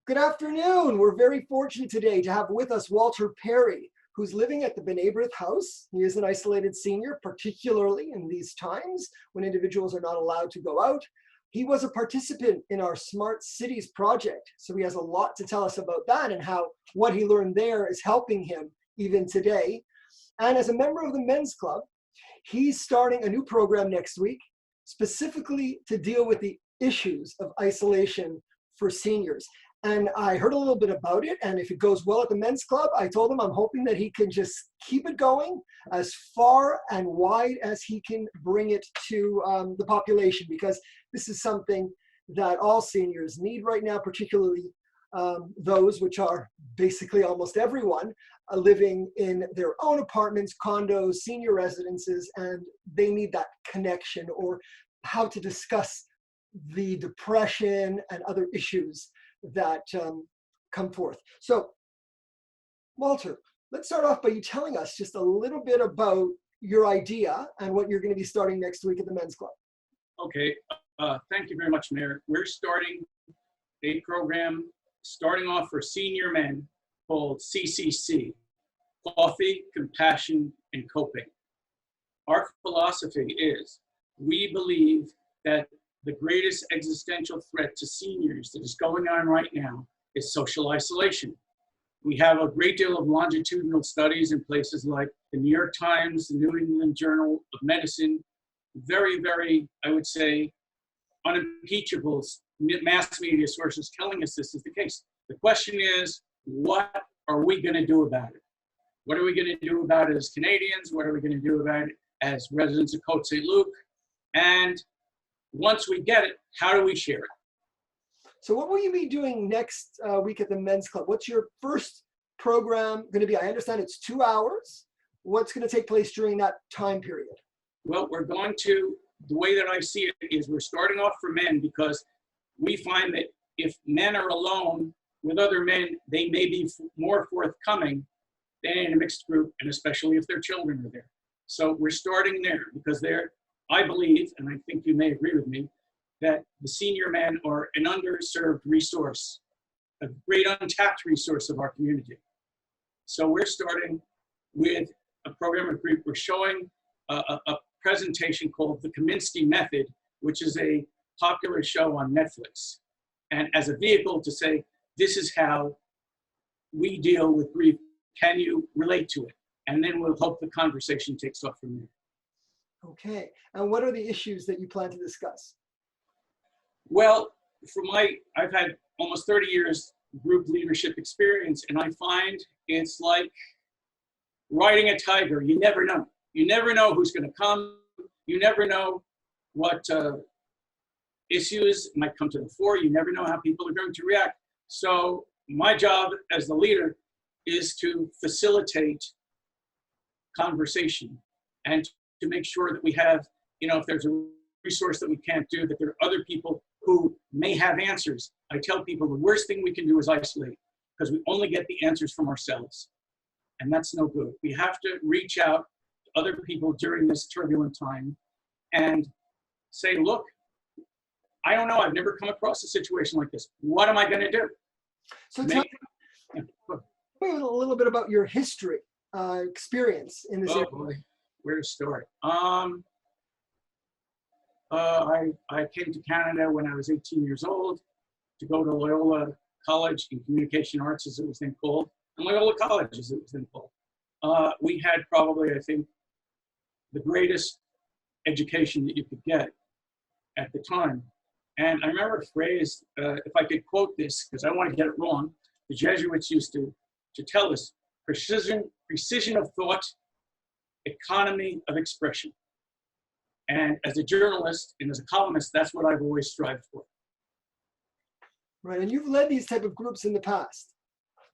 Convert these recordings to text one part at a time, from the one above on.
Good afternoon. We're very fortunate today to have with us Walter Perry, who's living at the Benabrith House. He is an isolated senior, particularly in these times when individuals are not allowed to go out. He was a participant in our Smart Cities project, so he has a lot to tell us about that and how what he learned there is helping him even today. And as a member of the Men's Club, he's starting a new program next week, specifically to deal with the issues of isolation for seniors. And I heard a little bit about it, and if it goes well at the Men's Club, I told him I'm hoping that he can just keep it going as far and wide as he can bring it to the population, because this is something that all seniors need right now, particularly those, which are basically almost everyone, living in their own apartments, condos, senior residences, and they need that connection or how to discuss the depression and other issues that come forth. So, Walter, let's start off by you telling us just a little bit about your idea and what you're going to be starting next week at the Men's Club. Okay, thank you very much, Mayor. We're starting a program starting off for senior men called CCC, Coffee, Compassion, and Coping. Our philosophy is we believe that the greatest existential threat to seniors that is going on right now is social isolation. We have a great deal of longitudinal studies in places like the New York Times, the New England Journal of Medicine, very, very, I would say, unimpeachable mass media sources telling us this is the case. The question is, what are we going to do about it? What are we going to do about it as Canadians? What are we going to do about it as residents of Côte Saint-Luc? And once we get it, how do we share it? So what will you be doing next week at the Men's Club? What's your first program going to be? I understand it's 2 hours. What's going to take place during that time period? Well, we're going to, the way that I see it is we're starting off for men because we find that if men are alone with other men, they may be more forthcoming than in a mixed group, and especially if their children are there. So we're starting there because I believe, and I think you may agree with me, that the senior men are an underserved resource, a great untapped resource of our community. So we're starting with a program of group. We're showing a presentation called The Kaminsky Method, which is a popular show on Netflix. And as a vehicle to say, this is how we deal with grief. Can you relate to it? And then we'll hope the conversation takes off from there. Okay, and what are the issues that you plan to discuss? Well, I've had almost 30 years group leadership experience, and I find it's like riding a tiger. You never know. You never know who's going to come. You never know what issues might come to the fore. You never know how people are going to react. So my job as the leader is to facilitate conversation and to make sure that we have, if there's a resource that we can't do, that there are other people who may have answers. I tell people the worst thing we can do is isolate because we only get the answers from ourselves. And that's no good. We have to reach out to other people during this turbulent time and say, look, I don't know, I've never come across a situation like this. What am I going to do? So tell me a little bit about your history, experience in this area. Boy. Where to start? I came to Canada when I was 18 years old to go to Loyola College in Communication Arts, as it was then called, and Loyola College, as it was then called. We had probably, I think, the greatest education that you could get at the time. And I remember a phrase, if I could quote this, because I don't want to get it wrong, the Jesuits used to tell us, precision of thought, economy of expression. And as a journalist and as a columnist, that's what I've always strived for. Right, and you've led these type of groups in the past.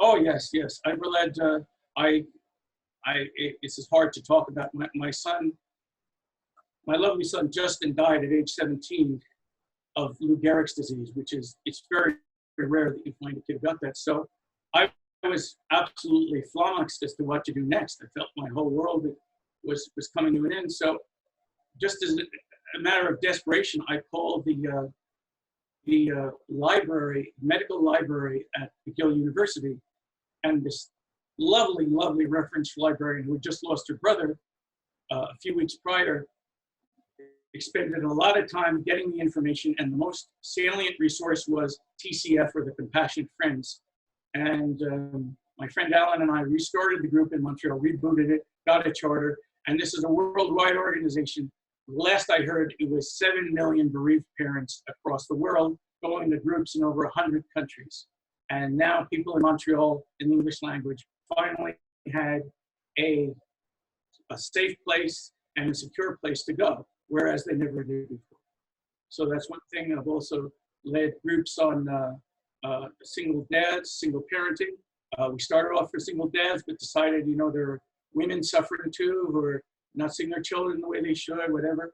Oh, yes. I've led, this is hard to talk about. My son, my lovely son Justin died at age 17 of Lou Gehrig's disease, it's very, very rare that you find a kid got that. So I was absolutely flummoxed as to what to do next. I felt my whole world was coming to an end. So just as a matter of desperation, I called the the library, medical library at McGill University, and this lovely, lovely reference librarian who had just lost her brother a few weeks prior, expended a lot of time getting the information, and the most salient resource was TCF, or the Compassionate Friends. And my friend Alan and I restarted the group in Montreal, rebooted it, got a charter, and this is a worldwide organization. Last I heard, it was 7 million bereaved parents across the world, going to groups in over 100 countries. And now people in Montreal, in the English language, finally had a safe place and a secure place to go, whereas they never did before. So that's one thing. I've also led groups on single dads, single parenting. We started off for single dads, but decided, you know, there are women suffering too who are not seeing their children the way they should, whatever.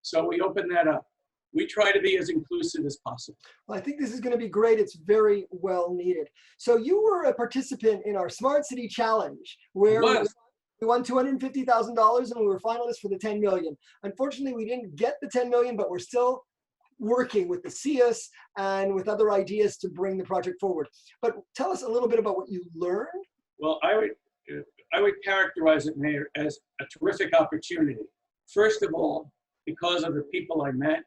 So we opened that up. We try to be as inclusive as possible. Well, I think this is going to be great. It's very well needed. So you were a participant in our Smart City Challenge, where we won $250,000 and we were finalists for the 10 million. Unfortunately, we didn't get the 10 million, but we're still working with the CS and with other ideas to bring the project forward. But tell us a little bit about what you learned. Well, I would characterize it, Mayor, as a terrific opportunity. First of all, because of the people I met.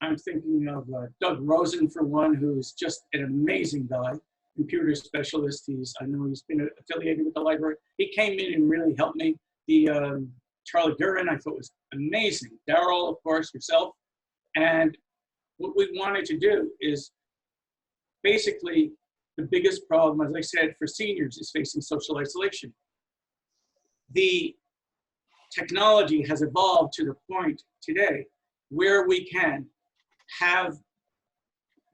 I'm thinking of Doug Rosen, for one, who's just an amazing guy, computer specialist. I know he's been affiliated with the library. He came in and really helped me. The Charlie Duran, I thought was amazing. Daryl, of course, yourself. And what we wanted to do is basically the biggest problem, as I said, for seniors is facing social isolation. The technology has evolved to the point today where we can have,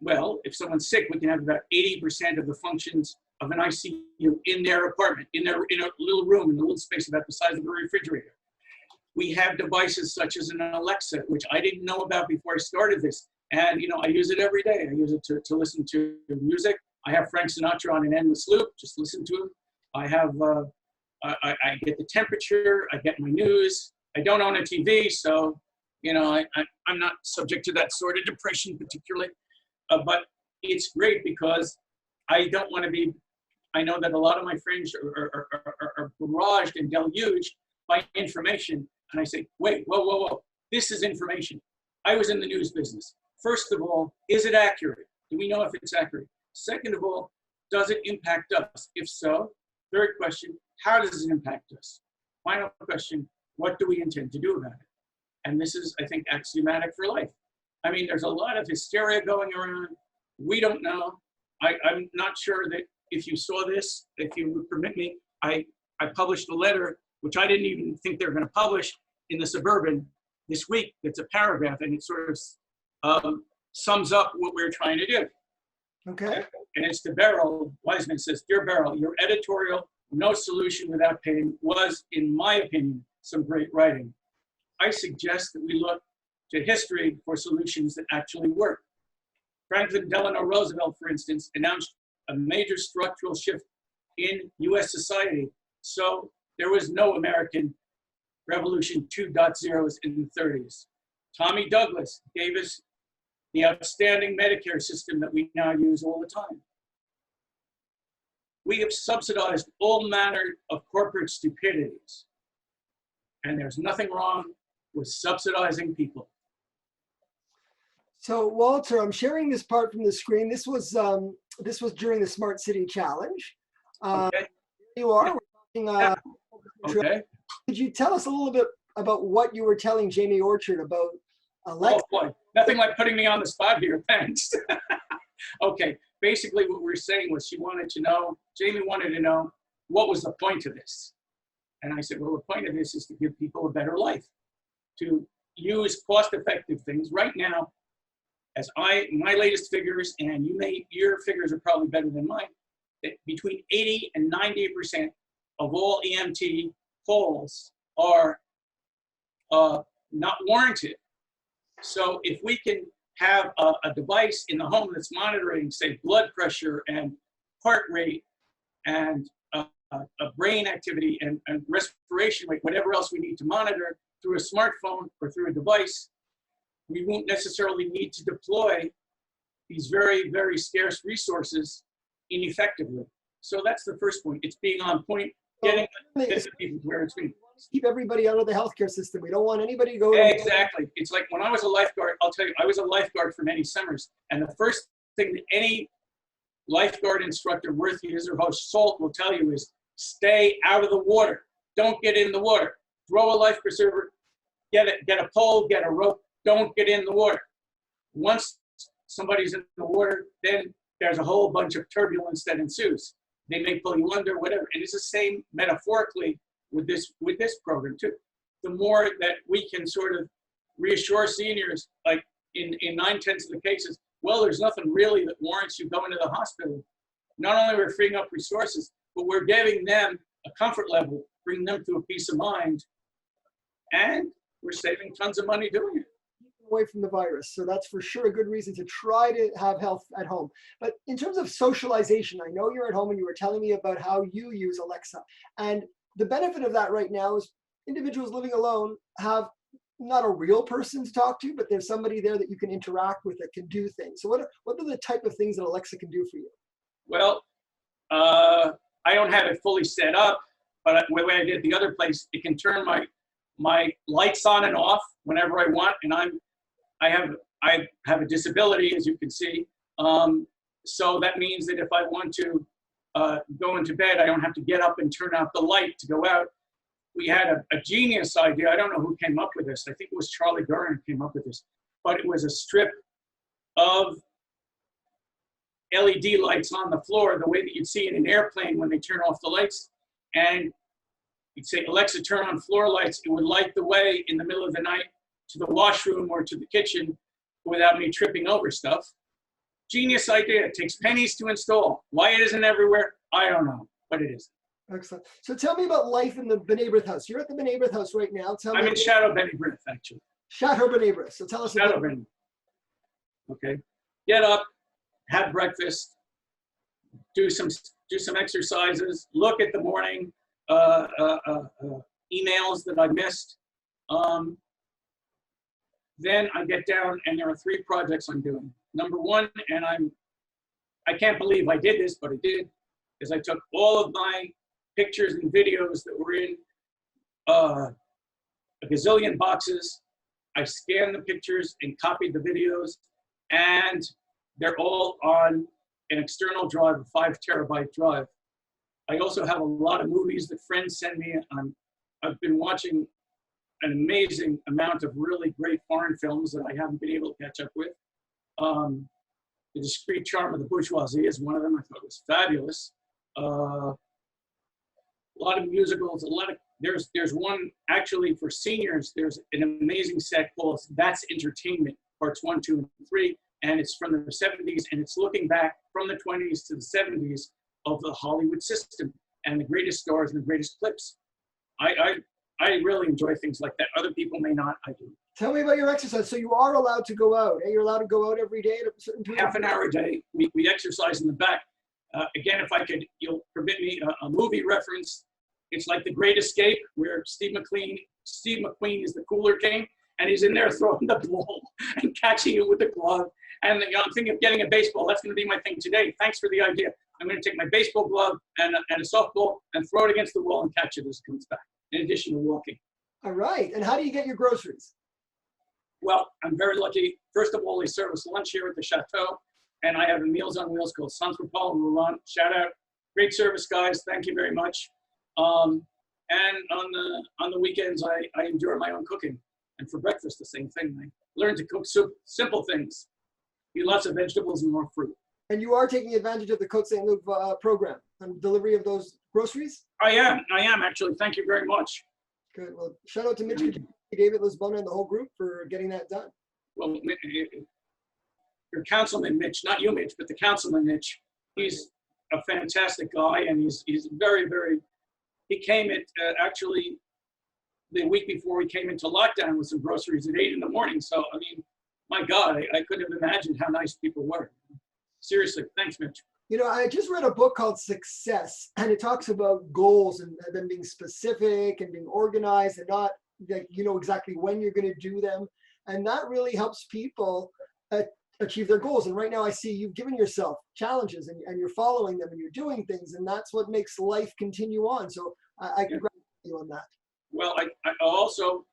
well, if someone's sick, we can have about 80% of the functions of an ICU in their apartment, in a little room, in a little space about the size of a refrigerator. We have devices such as an Alexa, which I didn't know about before I started this. And, you know, I use it every day. I use it to listen to music. I have Frank Sinatra on an endless loop, just listen to him. I have, I get the temperature, I get my news. I don't own a TV, so, you know, I'm not subject to that sort of depression particularly. But it's great because I don't want to be, I know that a lot of my friends are barraged and deluged by information. And I say, wait, whoa. This is information. I was in the news business. First of all, is it accurate? Do we know if it's accurate? Second of all, does it impact us? If so, third question, how does it impact us? Final question, what do we intend to do about it? And this is, I think, axiomatic for life. I mean, there's a lot of hysteria going around. We don't know. I'm not sure that if you saw this, if you would permit me, I published a letter, which I didn't even think they were going to publish in the Suburban this week. It's a paragraph, and it sort of sums up what we're trying to do. Okay. And it's to Beryl. Wiseman says, "Dear Beryl, your editorial, No Solution Without Pain, was, in my opinion, some great writing. I suggest that we look to history for solutions that actually work. Franklin Delano Roosevelt, for instance, announced a major structural shift in US society. So there was no American Revolution 2.0s in the 30s. Tommy Douglas gave us the outstanding Medicare system that we now use all the time. We have subsidized all manner of corporate stupidities. And there's nothing wrong with subsidizing people." So Walter, I'm sharing this part from the screen. This was during the Smart City Challenge. Okay. Here you are. We're talking, Okay. Could you tell us a little bit about what you were telling Jamie Orchard about Alexa? Oh boy, nothing like putting me on the spot here, thanks. Okay, basically what we were saying was Jamie wanted to know, what was the point of this? And I said, well, the point of this is to give people a better life, to use cost-effective things. Right now, as my latest figures, and your figures are probably better than mine, that between 80 and 90% of all EMT calls are not warranted. So if we can have a device in the home that's monitoring, say, blood pressure and heart rate and brain activity and respiration rate, whatever else we need to monitor through a smartphone or through a device, we won't necessarily need to deploy these very, very scarce resources ineffectively. So that's the first point. It's being on point, getting the people where it's being. Keep everybody out of the healthcare system. We don't want anybody to go. Exactly. It's like when I was a lifeguard, I'll tell you, I was a lifeguard for many summers. And the first thing that any lifeguard instructor worth his or her salt will tell you is stay out of the water. Don't get in the water. Throw a life preserver, get a pole, get a rope. Don't get in the water. Once somebody's in the water, then there's a whole bunch of turbulence that ensues. They may pull you under, whatever. And it's the same metaphorically with this program too. The more that we can sort of reassure seniors, like in 9/10 of the cases, well, there's nothing really that warrants you going to the hospital. Not only are we freeing up resources, but we're giving them a comfort level, bringing them to a peace of mind, and we're saving tons of money doing it. Away from the virus. So that's for sure a good reason to try to have health at home. But in terms of socialization, I know you're at home and you were telling me about how you use Alexa. And the benefit of that right now is individuals living alone have not a real person to talk to, but there's somebody there that you can interact with that can do things. So what are the type of things that Alexa can do for you? Well, I don't have it fully set up, but the way I did at the other place, it can turn my lights on and off whenever I want, and I have a disability, as you can see. So that means that if I want to go into bed, I don't have to get up and turn out the light to go out. We had a genius idea. I don't know who came up with this. I think it was Charlie Gurren who came up with this. But it was a strip of LED lights on the floor, the way that you'd see in an airplane when they turn off the lights. And you'd say, Alexa, turn on floor lights. It would light the way in the middle of the night to the washroom or to the kitchen without me tripping over stuff. Genius idea. It takes pennies to install. Why it isn't everywhere, I don't know, but it is. Excellent. So tell me about life in the B'nai B'rith house. You're at the B'nai B'rith house right now. I'm in Shadow B'nai B'rith, actually. Shadow B'nai B'rith. So tell us Shadow about B'nai. Okay. Get up, have breakfast, do some exercises, look at the morning emails that I missed. Then I get down and there are 3 projects I'm doing. Number 1, and I can't believe I did this, but I did, is I took all of my pictures and videos that were in a gazillion boxes. I scanned the pictures and copied the videos, and they're all on an external drive, a 5 terabyte drive. I also have a lot of movies that friends send me. I've been watching an amazing amount of really great foreign films that I haven't been able to catch up with. The Discreet Charm of the Bourgeoisie is one of them. I thought it was fabulous. A lot of musicals, there's one actually for seniors. There's an amazing set called That's Entertainment, parts 1, 2, and 3. And it's from the 70s, and it's looking back from the 20s to the 70s of the Hollywood system and the greatest stars and the greatest clips. I really enjoy things like that. Other people may not, I do. Tell me about your exercise. So you are allowed to go out. You're allowed to go out every day at a certain period? Half an hour a day. We exercise in the back. Again, if I could, you'll permit me a movie reference. It's like The Great Escape, where Steve McQueen is the Cooler King, and he's in there throwing the ball and catching it with the glove. And I'm thinking of getting a baseball. That's going to be my thing today. Thanks for the idea. I'm going to take my baseball glove and a softball and throw it against the wall and catch it as it comes back, in addition to walking. All right. And how do you get your groceries? Well, I'm very lucky. First of all, they serve us lunch here at the Chateau, and I have a Meals on Wheels called Sans Paul and Rouen. Shout out. Great service, guys. Thank you very much. And on the weekends, I endure my own cooking. And for breakfast, the same thing. I learn to cook soup, simple things. Eat lots of vegetables and more fruit. And you are taking advantage of the Côte Saint-Luc program and delivery of those groceries? I am actually. Thank you very much. Good. Well, shout out to Mitch, David, Lisbona, and the whole group for getting that done. Well, your councilman, Mitch, not you, Mitch, but the councilman, Mitch, he's a fantastic guy, and he's very, very, he came at, actually, the week before we came into lockdown with some groceries at 8 in the morning. So, I mean, my God, I couldn't have imagined how nice people were. Seriously, thanks, Mitch. You know, I just read a book called Success, and it talks about goals and them being specific and being organized and not like, you know, exactly when you're going to do them. And that really helps people achieve their goals. And right now I see you've given yourself challenges and you're following them and you're doing things, and that's what makes life continue on. So I congratulate you on that. Well, I also,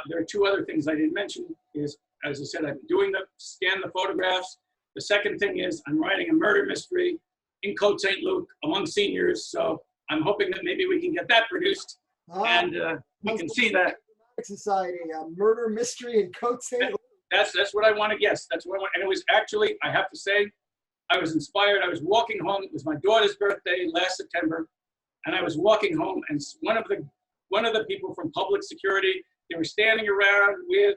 there are two other things I didn't mention is, as I said, I'm doing scan the photographs. The second thing is I'm writing a murder mystery in Côte Saint-Luc among seniors. So I'm hoping that maybe we can get that produced and we can see that. Society, a murder mystery in Côte Saint-Luc. That's what I want to guess. That's what I want. And it was actually, I have to say, I was inspired. I was walking home. It was my daughter's birthday last September. And I was walking home, and one of the people from public security, they were standing around with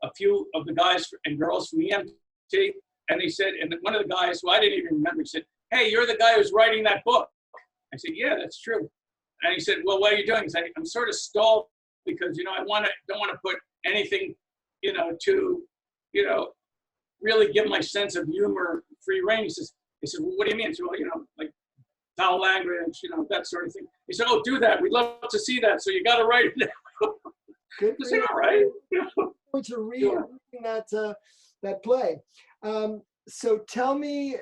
a few of the guys and girls from the EMT. And they said, and one of the guys, who I didn't even remember, he said, "Hey, you're the guy who's writing that book." I said, "Yeah, that's true." And he said, "Well, what are you doing?" He said, "I'm sort of stalled because, I don't want to put anything, to, really give my sense of humor free rein." He said, "Well, what do you mean?" I said, "Well, like foul language, that sort of thing." He said, "Oh, do that. We'd love to see that. So you got to write it down." Good. I said, "All right." To read that play. So tell me,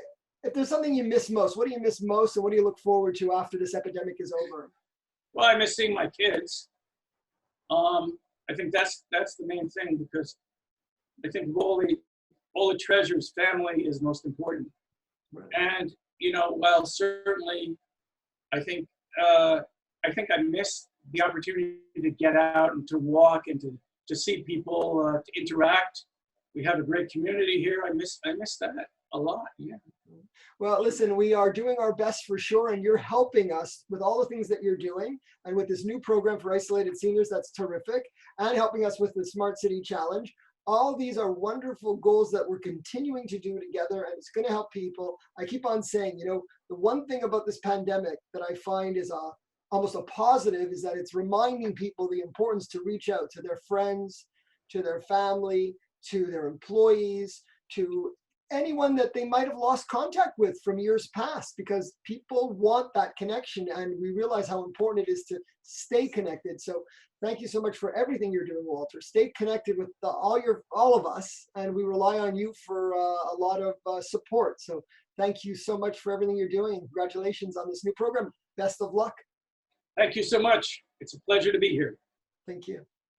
if there's something you miss most, what do you miss most, and what do you look forward to after this epidemic is over? Well, I miss seeing my kids. I think that's the main thing, because I think of all the treasures, family is most important. Right. And while certainly I think I miss the opportunity to get out and to walk and to see people, to interact. We have a great community here. I miss that a lot. Yeah. Well, listen, we are doing our best for sure, and you're helping us with all the things that you're doing, and with this new program for isolated seniors, that's terrific, and helping us with the Smart City Challenge. All these are wonderful goals that we're continuing to do together, and it's going to help people. I keep on saying, the one thing about this pandemic that I find is almost a positive is that it's reminding people the importance to reach out to their friends, to their family, to their employees, to anyone that they might have lost contact with from years past, because people want that connection, and we realize how important it is to stay connected. So thank you so much for everything you're doing, Walter. Stay connected with all of us, and we rely on you for a lot of support. So thank you so much for everything you're doing. Congratulations on this new program. Best of luck. Thank you so much. It's a pleasure to be here. Thank you.